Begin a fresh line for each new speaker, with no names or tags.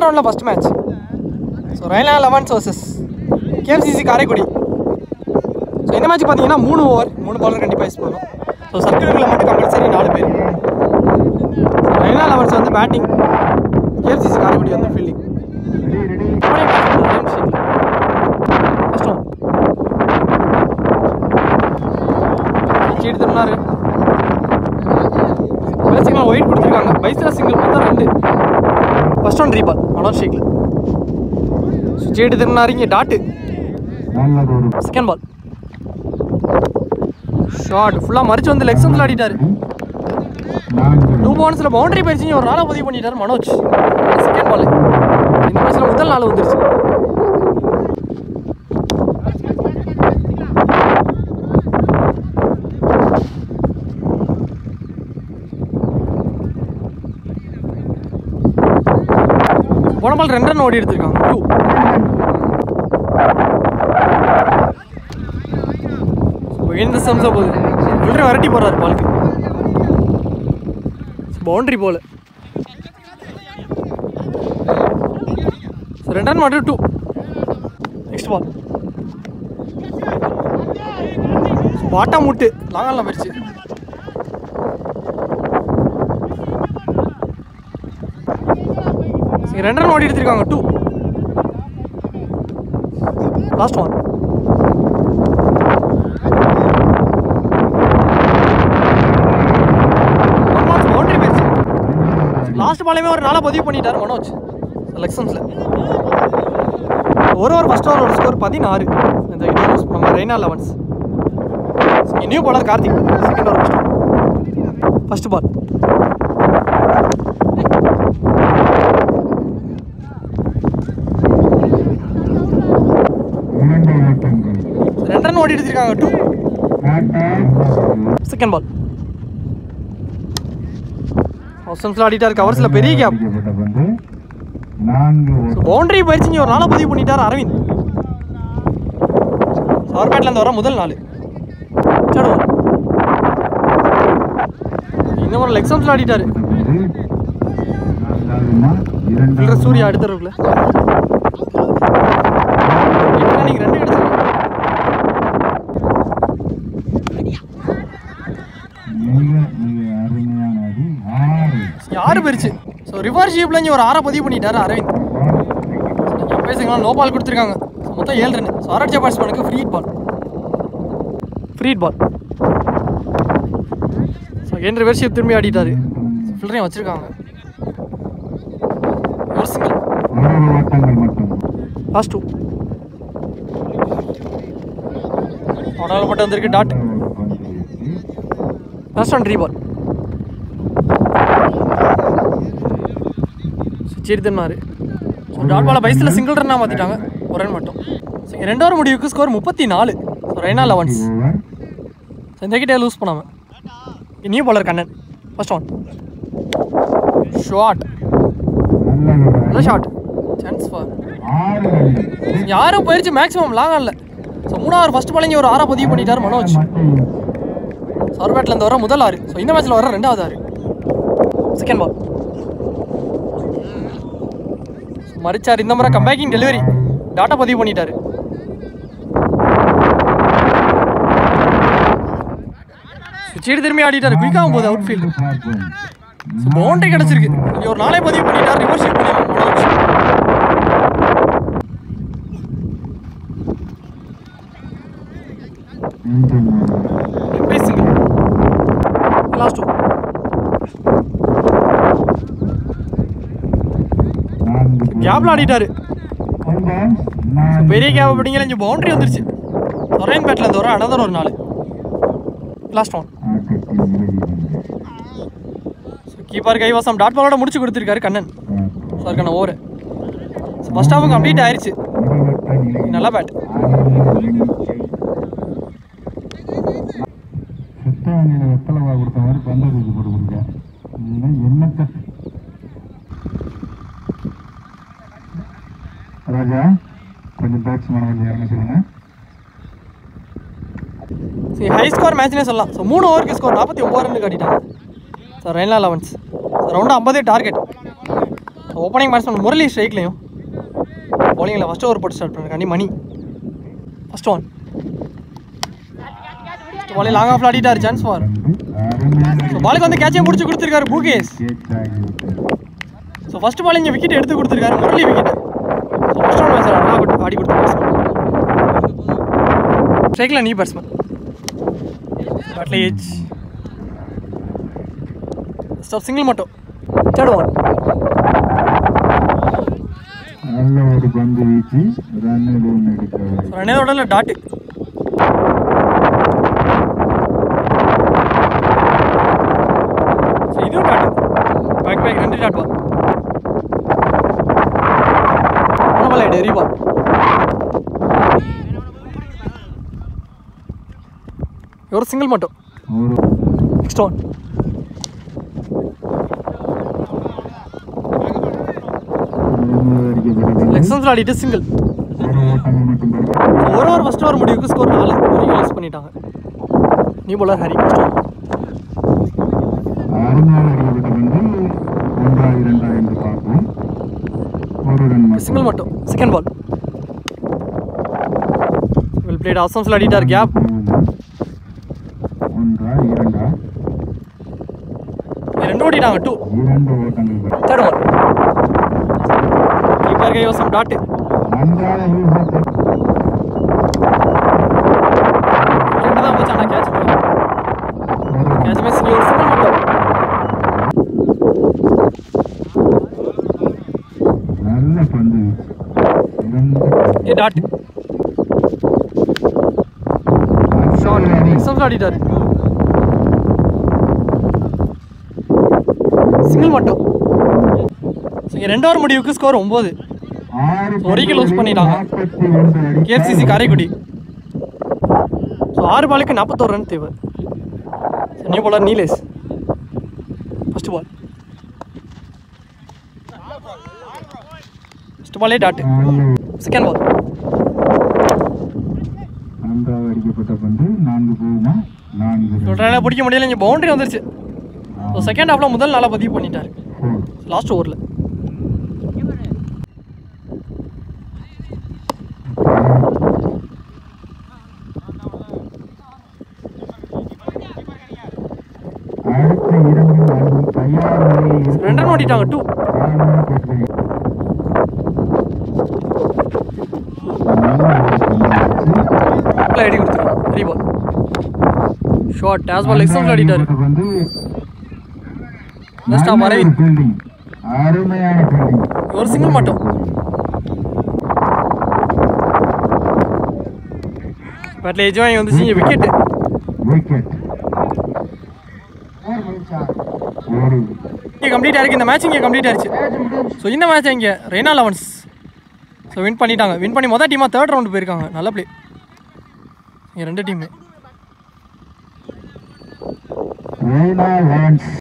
Second ரவுண்டில் first match. So Raina 11 versus KFCC Karaikudi. So இந்த match பார்த்தீங்கன்னா 3 ஓவர் 3 பாலர் கண்டிப்பாக யூஸ் பண்ணணும். ஸோ சர்க்கிள்களில் மட்டும் கம்பல்சரி 4 பேர். ஸோ ரெய்னா 11 வந்து பேட்டிங், கேஎஃப்சிசி காரைக்குடி வந்து ஃபீல்டிங். ஃபஸ்ட் ஒன் சீட்டு திரும்பினாரு. சிங்கிள் ஒயிட் கொடுத்துருக்காங்க. பைஸில் சிங்கிள் மொத்தம் 2. ஃபஸ்ட் ஒன் ரீபால் மனோஜ் ஷேக்கில். சீட்டு திரும்பினாரு. இங்கே டாட்டு. செகண்ட் பால் ஷார்ட் ஃபுல்லாக மறிச்சு வந்து லெக் ஸ்டம்பில் ஆடிட்டார். 2 பவுன்ஸில் பவுண்டரி போயிடுச்சு. ஒரு நாளாக பதிவு பண்ணிட்டார் மனோஜ். செகண்ட் பால் இந்த மேட்ச்சில் முதல் நாள் வந்துருச்சு. போன பால் 2 ரன் ஓடி எடுத்திருக்காங்க. 2 இந்த சம்ஸா போகுது. ஃபீல்டர் விரட்டி போடுறாரு பாலுக்கு. பவுண்டரி போல 2 ரன் மட்டும். 2 நெக்ஸ்ட் பால் பாட்டா முட்டு லாங்கெல்லாம் போயிடுச்சு. சரி 2 ரன் ஓடி எடுத்திருக்காங்க. 2 லாஸ்ட் ஒன் பவுண்டரி போயிடுச்சு. லாஸ்ட் பாலையுமே ஒரு நாளாக பதிவு பண்ணிட்டார் மனோஜ் லெக்ஸன்ஸில். ஒரு ஃபர்ஸ்ட் ஓவரோட ஸ்கோர் 16. இந்த நம்ம Raina 11. New bowler Karthik. Second over first ball 2 run ஓடி எடுத்திருக்காங்க. 2 செகண்ட் பால் ஆப்ஷன்ஸ்ல ஆடிட்டார். கவர்ஸில் பெரிய கேப். பவுண்டரி போயிடுச்சு. ஒரு நாளாக பதிவு பண்ணிட்டார் அரவிந்த். சவர் பேட்லேருந்து வர முதல் நாள். இந்த மாதிரி லெக் ஸ்டம்பில் ஆடிட்டார். சூர்யா அடுத்தருக்குள்ள நீங்கள் 2 கிடைச்சிருக்கு. யாரு போயிருச்சு. ஸோ ரிவர்ஸ் ஷீப்ல இங்கே ஒரு 6 பதிவு பண்ணிட்டாரு அரவிந்த். பேசுங்களா நோ பால் கொடுத்துருக்காங்க. மொத்தம் 7 ரன். ஸோ ஆர்ஆர் பேட்ஸ்மேனுக்கு ஃப்ரீ பால். ஸோ ஏன் ரிவர்ஸ் ஷீப் திரும்பி ஆடிட்டாரு. ஃபில்டரையும் வச்சிருக்காங்க. ஒரு சிங்கிள் லாஸ்ட் 2 அவனால் மட்டும் வந்திருக்கு. Dot last one ரீபால். சரி தன்னாரு. ஸோ டாட் பாலை பைஸில் சிங்கிள் ரன்னாக மாற்றிட்டாங்க. 1 ரன் மட்டும். ஸோ 2 ஓவர் முடிவுக்கு ஸ்கோர் 34. ஸோ ரெய்னா 11. ஸோ இந்த கிட்டே லூஸ் பண்ணாமல் new bowler Kannan. First one short நல்ல ஷார்ட். சான்ஸ் ஃபார் யாரும் போயிடுச்சு. மேக்ஸிமம் லாங் ஆடல. ஸோ 3 ஃபர்ஸ்ட் பாலிங்க ஒரு 6 பதிவு பண்ணிட்டார் மனோஜ். சர்வேட்லேருந்து வர முதல் 6. ஸோ இந்த மேட்ச்சில் வர 2வது 6. செகண்ட் பால் மறிச்சார். இந்த முறை கம்பேக்கிங் டெலிவரி டாட்டா பதிவு பண்ணிட்டாரு. சீடு திரும்பி ஆடிட்டாரு. குயிக்காகும் போது அவுட் ஃபீல்டு. பவுண்டரி கிடச்சிருக்கு. இங்கே ஒரு 4 பதிவு பண்ணிட்டார். ரிவர்ஸ் ஷீப் பண்ணி லாஸ்ட் 2 கேப்ல ஆடிட்டாரு. பெரிய கேப் அப்படிங்கிற இங்கே பவுண்டரி வந்துருச்சு. சொரையன் பேட்டில் இருந்து வர அனதர் ஒரு 4. லாஸ்ட் ஒன் கீப்பர் கைவாசம் டாட் பாலோட முடிச்சு கொடுத்துருக்காரு Kannan. Sir Kannan over. First ஹாஃபும் கம்ப்ளீட் ஆயிடுச்சு. நல்லா பேட்.
ராஜா கொஞ்சம் பேட்ஸ்மேன் கொஞ்சம் இறங்க சொல்லுங்க.
சரி ஹை ஸ்கோர் மேட்ச்னே சொல்லலாம். ஸோ 3 ஓவருக்கு ஸ்கோர் 49 ரன் காட்டிட்டாங்க. So Raina 11. So round 50 target. Opening batsman Murali ஸ்ட்ரைக்லையும் பவுலிங்கில் ஃபஸ்ட் ஓவர் போட்டு ஸ்டார்ட் பண்ணுறாங்க மணி ஃபஸ்ட் ஒன் பாலே லாங் ஆஃப் ஆடிட்டார் சான்ஸ் ஃபார் ஸோ பாலுக்கு வந்து கேட்சே முடிச்சு கொடுத்துருக்காரு பூகேஷ் ஸோ ஃபஸ்ட் பால் இங்கே விக்கெட் எடுத்து கொடுத்துருக்காரு Murali wicket so first one batsman நல்லா ஆடி கொடுத்த பேட்ஸ்மேன் ஸ்ட்ரைக்கில் நீ batsman battle age stop single மட்டும் தேர்ட் ஒன்
நல்ல ஒரு பந்து வீச்சு ரன் எதுவும் எடுக்கவில்லை.
ரன்னே உடனே டாட்டு இதுவும் dot back back 2 dot ball ball ஆயிடு எரி பால் ஒரு சிங்கிள் மட்டும் நெக்ஸ்ட் ஒன் லெக்ஸன்ஸ் ஆடிட்டு சிங்கிள் ஒரு ஓவர் ஃபஸ்ட் ஓவர் முடிவுக்கு ஸ்கோர் 4 ஒரு யூஸ் பண்ணிட்டாங்க new bowler Hari first over single மட்டும் செகண்ட் பால் வெல் பிளேட் ஆசம்ஸ்ல ஆடிட்டார் கேப் ரெண்டு ஓடிட்டாங்க 2 தேர்ட் பால் கீப்பர் கைவசம் டாட் ரெண்டு தான் போச்சு ஆனால் கேட்ச் மிஸ் ஒரு சிங்கிள் மட்டும்
நல்ல பந்து
ஏ டாட் ஷாட் எக்ஸாம்ஸ் ஆடிட்டார் சிங்கிள் மட்டும் இங்கே 2 ஓவர் முடிவுக்கு ஸ்கோர் 9 ஒரு விக்கெட் லூஸ் பண்ணிட்டாங்க கேஎஃப்சிசி காரைக்குடி ஸோ 6 பாலுக்கு 41 ரன் தேவை new bowler Nilesh first ball first பாலே டாட்டு செகண்ட் பால்
அடிக்கப்பட்ட பந்து 4 போகுமா 4
பிடிக்க முடியல இங்கே பவுண்டரி வந்துருச்சு ஸோ செகண்ட் ஹாஃபில் முதல் நாளாக பதிவு பண்ணிட்டார் லாஸ்ட் ஓவரில் ரெண்டு ரன் ஓடிட்டாங்க 2 ஐடி கொடுத்துருக்காங்க ஹரி பால் ஷார்ட் டேஸ் பால் எக்ஸாம்பிள் ஆடிட்டார் ஒரு சிங்கிள் மட்டும் பேட்டில் ஏஜ் வாங்கி வந்துச்சு இங்கே விக்கெட்டு இங்கே கம்ப்ளீட் ஆயிருக்கு இந்த மேட்ச் இங்கே கம்ப்ளீட் ஆயிடுச்சு ஸோ இந்த மேட்ச் இங்கே ரெய்னா லெவன்ஸ் ஸோ வின் பண்ணிட்டாங்க வின் பண்ணி மொதல் டீமாக 3rd ரவுண்டு போயிருக்காங்க நல்ல பிளே இங்கே 2 டீமே